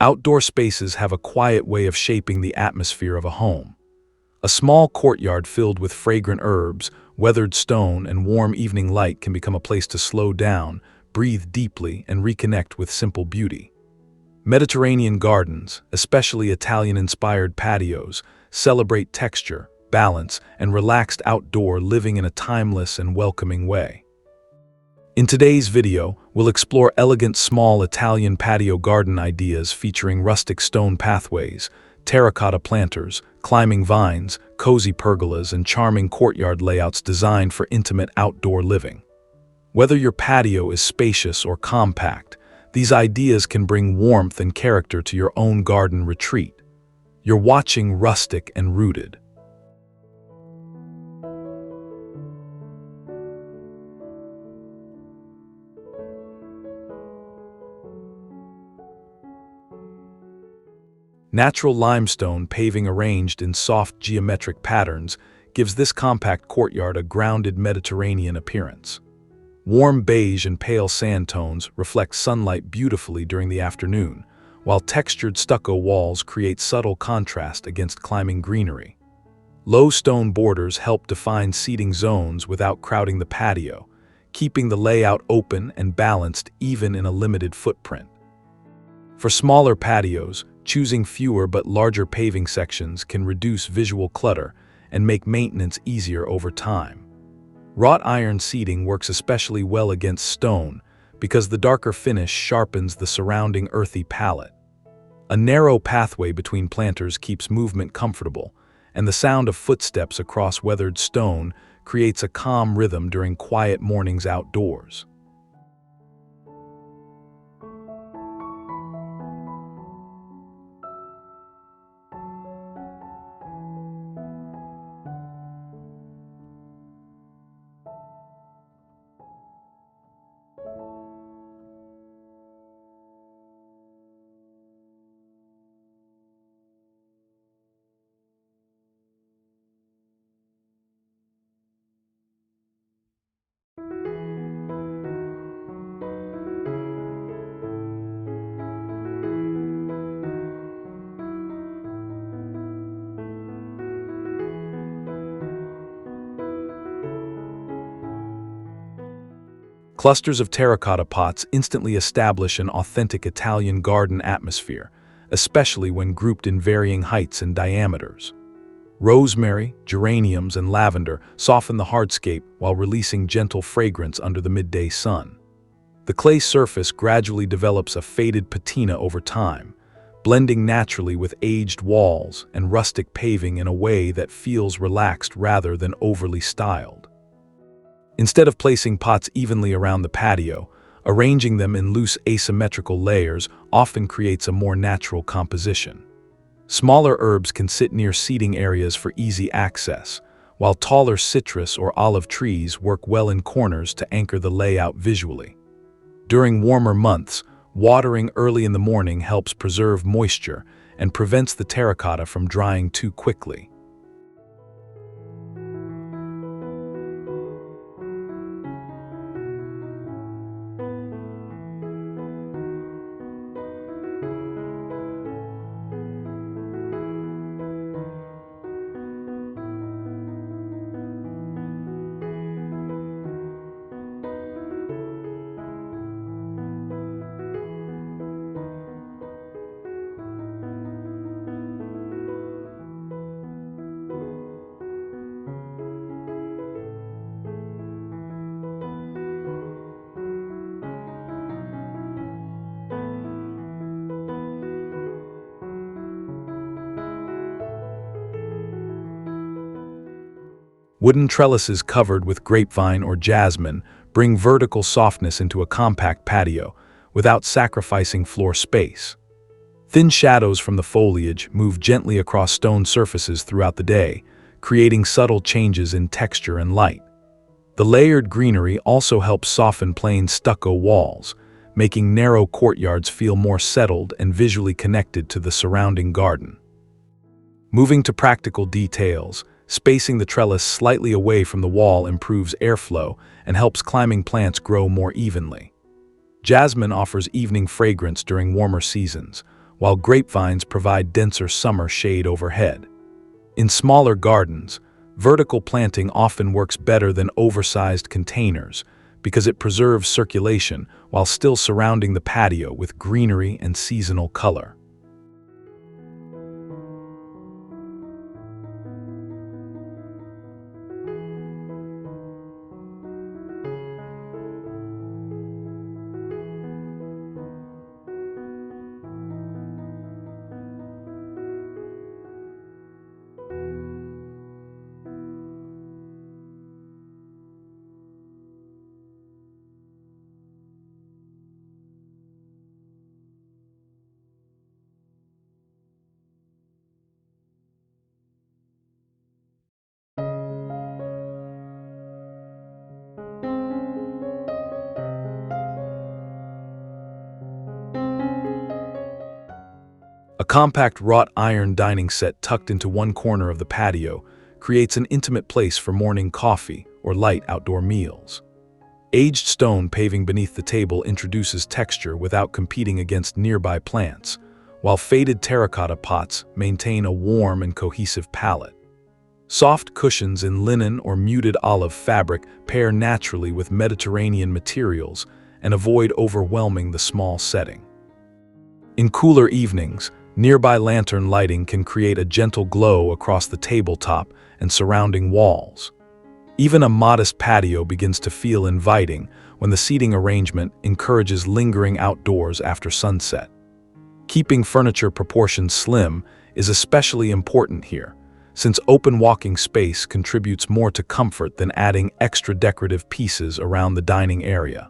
Outdoor spaces have a quiet way of shaping the atmosphere of a home. A small courtyard filled with fragrant herbs, weathered stone, and warm evening light can become a place to slow down, breathe deeply, and reconnect with simple beauty. Mediterranean gardens, especially Italian-inspired patios, celebrate texture, balance, and relaxed outdoor living in a timeless and welcoming way. In today's video, we'll explore elegant small Italian patio garden ideas featuring rustic stone pathways, terracotta planters, climbing vines, cozy pergolas, and charming courtyard layouts designed for intimate outdoor living. Whether your patio is spacious or compact, these ideas can bring warmth and character to your own garden retreat. You're watching Rustic and Rooted. Natural limestone paving arranged in soft geometric patterns gives this compact courtyard a grounded Mediterranean appearance. Warm beige and pale sand tones reflect sunlight beautifully during the afternoon, while textured stucco walls create subtle contrast against climbing greenery. Low stone borders help define seating zones without crowding the patio, keeping the layout open and balanced even in a limited footprint. For smaller patios, choosing fewer but larger paving sections can reduce visual clutter and make maintenance easier over time. Wrought iron seating works especially well against stone because the darker finish sharpens the surrounding earthy palette. A narrow pathway between planters keeps movement comfortable, and the sound of footsteps across weathered stone creates a calm rhythm during quiet mornings outdoors. Clusters of terracotta pots instantly establish an authentic Italian garden atmosphere, especially when grouped in varying heights and diameters. Rosemary, geraniums, and lavender soften the hardscape while releasing gentle fragrance under the midday sun. The clay surface gradually develops a faded patina over time, blending naturally with aged walls and rustic paving in a way that feels relaxed rather than overly styled. Instead of placing pots evenly around the patio, arranging them in loose asymmetrical layers often creates a more natural composition. Smaller herbs can sit near seating areas for easy access, while taller citrus or olive trees work well in corners to anchor the layout visually. During warmer months, watering early in the morning helps preserve moisture and prevents the terracotta from drying too quickly. Wooden trellises covered with grapevine or jasmine bring vertical softness into a compact patio without sacrificing floor space. Thin shadows from the foliage move gently across stone surfaces throughout the day, creating subtle changes in texture and light. The layered greenery also helps soften plain stucco walls, making narrow courtyards feel more settled and visually connected to the surrounding garden. Moving to practical details, spacing the trellis slightly away from the wall improves airflow and helps climbing plants grow more evenly. Jasmine offers evening fragrance during warmer seasons, while grapevines provide denser summer shade overhead. In smaller gardens, vertical planting often works better than oversized containers because it preserves circulation while still surrounding the patio with greenery and seasonal color. A compact wrought iron dining set tucked into one corner of the patio creates an intimate place for morning coffee or light outdoor meals. Aged stone paving beneath the table introduces texture without competing against nearby plants, while faded terracotta pots maintain a warm and cohesive palette. Soft cushions in linen or muted olive fabric pair naturally with Mediterranean materials and avoid overwhelming the small setting. In cooler evenings, nearby lantern lighting can create a gentle glow across the tabletop and surrounding walls. Even a modest patio begins to feel inviting when the seating arrangement encourages lingering outdoors after sunset. Keeping furniture proportions slim is especially important here, since open walking space contributes more to comfort than adding extra decorative pieces around the dining area.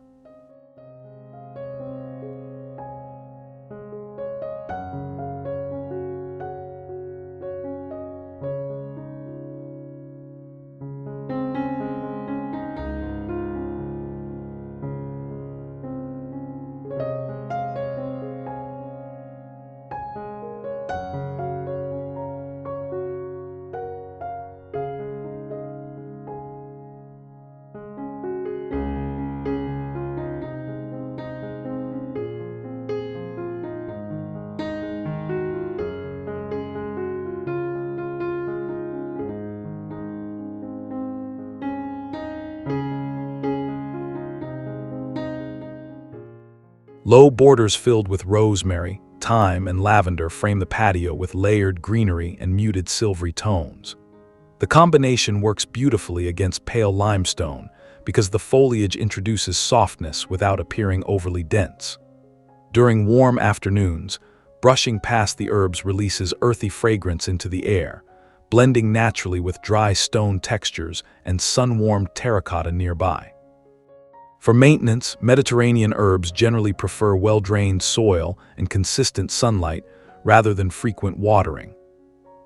Low borders filled with rosemary, thyme, and lavender frame the patio with layered greenery and muted silvery tones. The combination works beautifully against pale limestone because the foliage introduces softness without appearing overly dense. During warm afternoons, brushing past the herbs releases earthy fragrance into the air, blending naturally with dry stone textures and sun-warmed terracotta nearby. For maintenance, Mediterranean herbs generally prefer well-drained soil and consistent sunlight rather than frequent watering.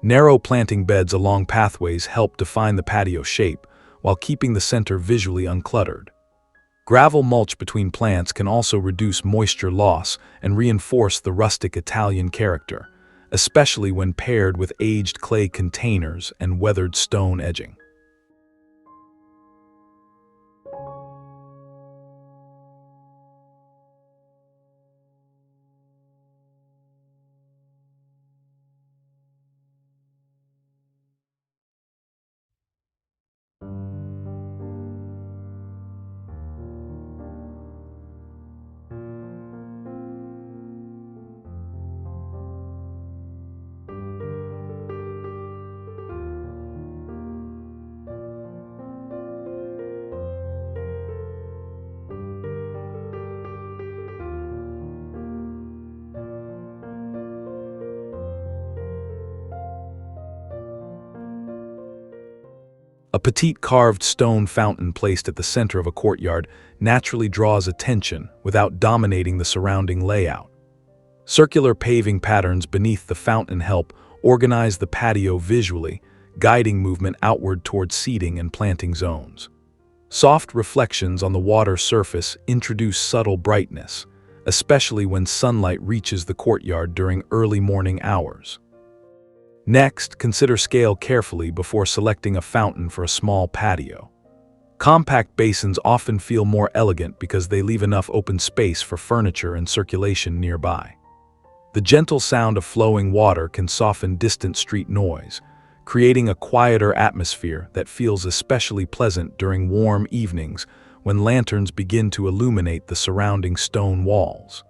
Narrow planting beds along pathways help define the patio shape while keeping the center visually uncluttered. Gravel mulch between plants can also reduce moisture loss and reinforce the rustic Italian character, especially when paired with aged clay containers and weathered stone edging. A petite carved stone fountain placed at the center of a courtyard naturally draws attention without dominating the surrounding layout. Circular paving patterns beneath the fountain help organize the patio visually, guiding movement outward towards seating and planting zones. Soft reflections on the water surface introduce subtle brightness, especially when sunlight reaches the courtyard during early morning hours. Next, consider scale carefully before selecting a fountain for a small patio. Compact basins often feel more elegant because they leave enough open space for furniture and circulation nearby. The gentle sound of flowing water can soften distant street noise, creating a quieter atmosphere that feels especially pleasant during warm evenings when lanterns begin to illuminate the surrounding stone walls.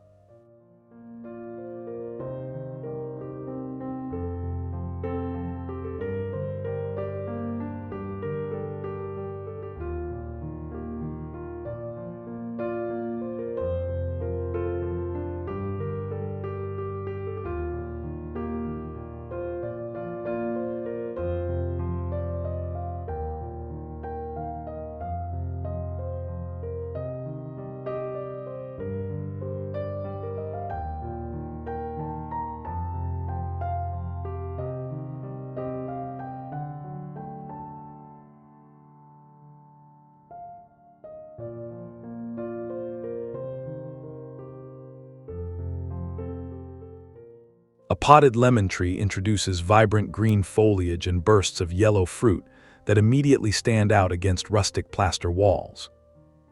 A potted lemon tree introduces vibrant green foliage and bursts of yellow fruit that immediately stand out against rustic plaster walls.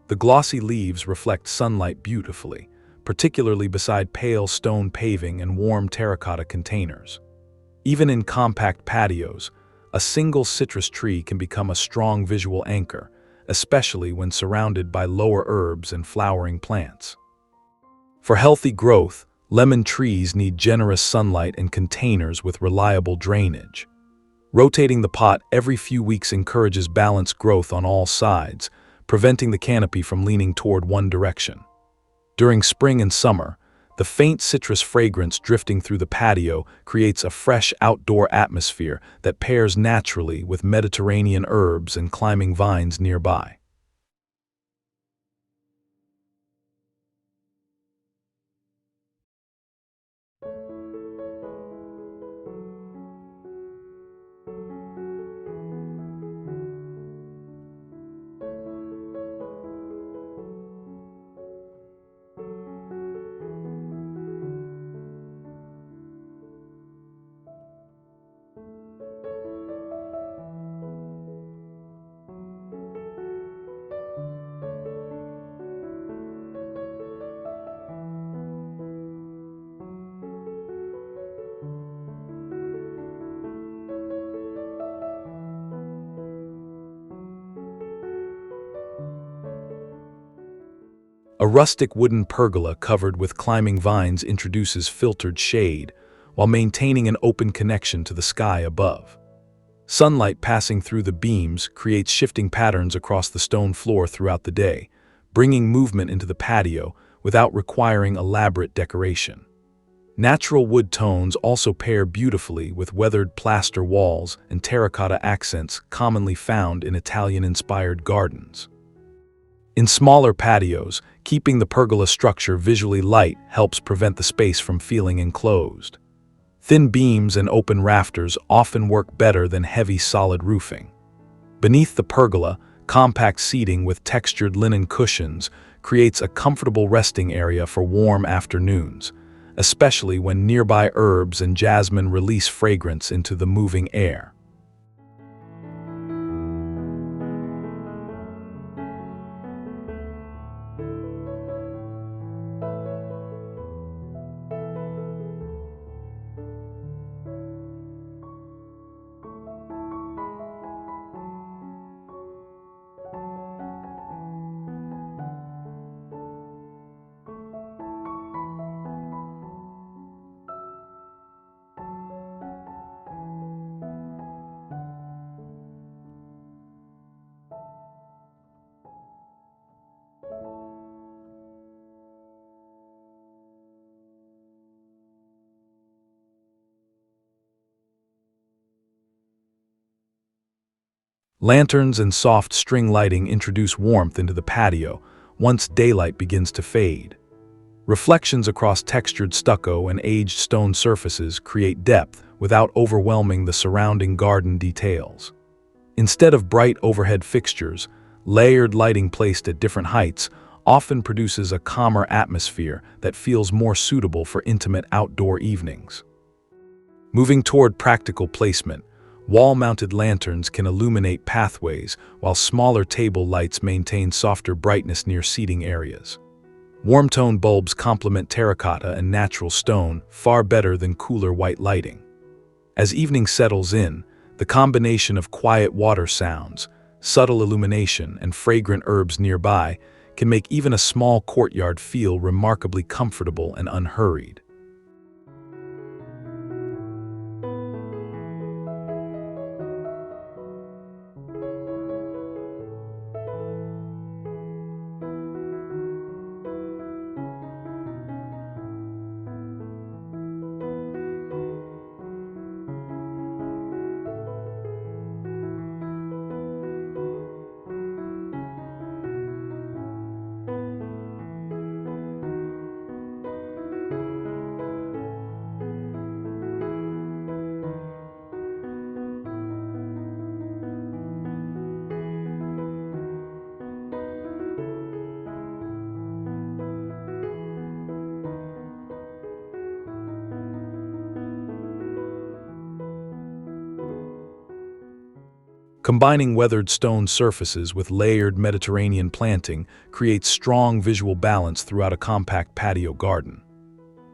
The glossy leaves reflect sunlight beautifully, particularly beside pale stone paving and warm terracotta containers. Even in compact patios, a single citrus tree can become a strong visual anchor, especially when surrounded by lower herbs and flowering plants. For healthy growth, lemon trees need generous sunlight and containers with reliable drainage. Rotating the pot every few weeks encourages balanced growth on all sides, preventing the canopy from leaning toward one direction. During spring and summer, the faint citrus fragrance drifting through the patio creates a fresh outdoor atmosphere that pairs naturally with Mediterranean herbs and climbing vines nearby. A rustic wooden pergola covered with climbing vines introduces filtered shade, while maintaining an open connection to the sky above. Sunlight passing through the beams creates shifting patterns across the stone floor throughout the day, bringing movement into the patio without requiring elaborate decoration. Natural wood tones also pair beautifully with weathered plaster walls and terracotta accents commonly found in Italian-inspired gardens. In smaller patios, keeping the pergola structure visually light helps prevent the space from feeling enclosed. Thin beams and open rafters often work better than heavy solid roofing. Beneath the pergola, compact seating with textured linen cushions creates a comfortable resting area for warm afternoons, especially when nearby herbs and jasmine release fragrance into the moving air. Lanterns and soft string lighting introduce warmth into the patio once daylight begins to fade. Reflections across textured stucco and aged stone surfaces create depth without overwhelming the surrounding garden details. Instead of bright overhead fixtures, layered lighting placed at different heights often produces a calmer atmosphere that feels more suitable for intimate outdoor evenings. Moving toward practical placement, wall-mounted lanterns can illuminate pathways while smaller table lights maintain softer brightness near seating areas. Warm-tone bulbs complement terracotta and natural stone far better than cooler white lighting. As evening settles in, the combination of quiet water sounds, subtle illumination, and fragrant herbs nearby can make even a small courtyard feel remarkably comfortable and unhurried. Combining weathered stone surfaces with layered Mediterranean planting creates strong visual balance throughout a compact patio garden.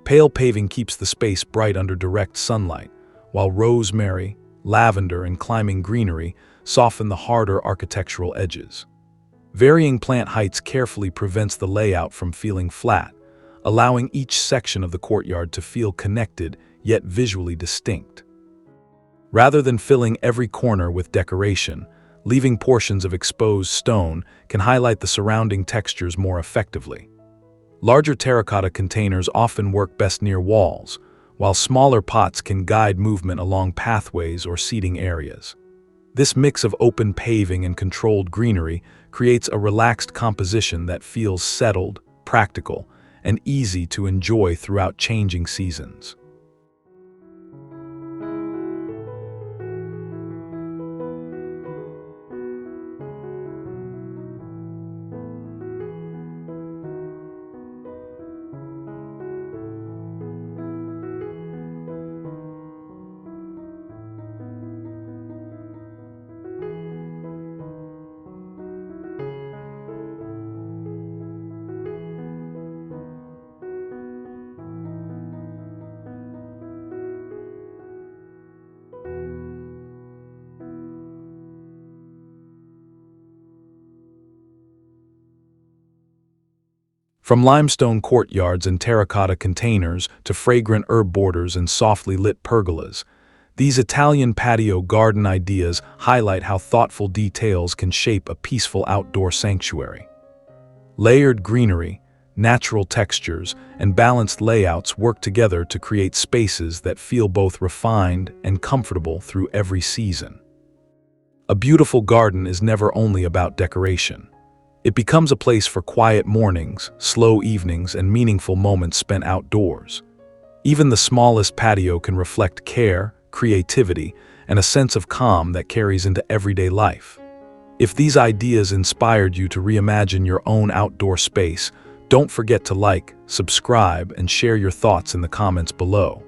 Pale paving keeps the space bright under direct sunlight, while rosemary, lavender, and climbing greenery soften the harder architectural edges. Varying plant heights carefully prevents the layout from feeling flat, allowing each section of the courtyard to feel connected yet visually distinct. Rather than filling every corner with decoration, leaving portions of exposed stone can highlight the surrounding textures more effectively. Larger terracotta containers often work best near walls, while smaller pots can guide movement along pathways or seating areas. This mix of open paving and controlled greenery creates a relaxed composition that feels settled, practical, and easy to enjoy throughout changing seasons. From limestone courtyards and terracotta containers to fragrant herb borders and softly lit pergolas, these Italian patio garden ideas highlight how thoughtful details can shape a peaceful outdoor sanctuary. Layered greenery, natural textures, and balanced layouts work together to create spaces that feel both refined and comfortable through every season. A beautiful garden is never only about decoration. It becomes a place for quiet mornings, slow evenings, and meaningful moments spent outdoors. Even the smallest patio can reflect care, creativity, and a sense of calm that carries into everyday life. If these ideas inspired you to reimagine your own outdoor space, don't forget to like, subscribe, and share your thoughts in the comments below.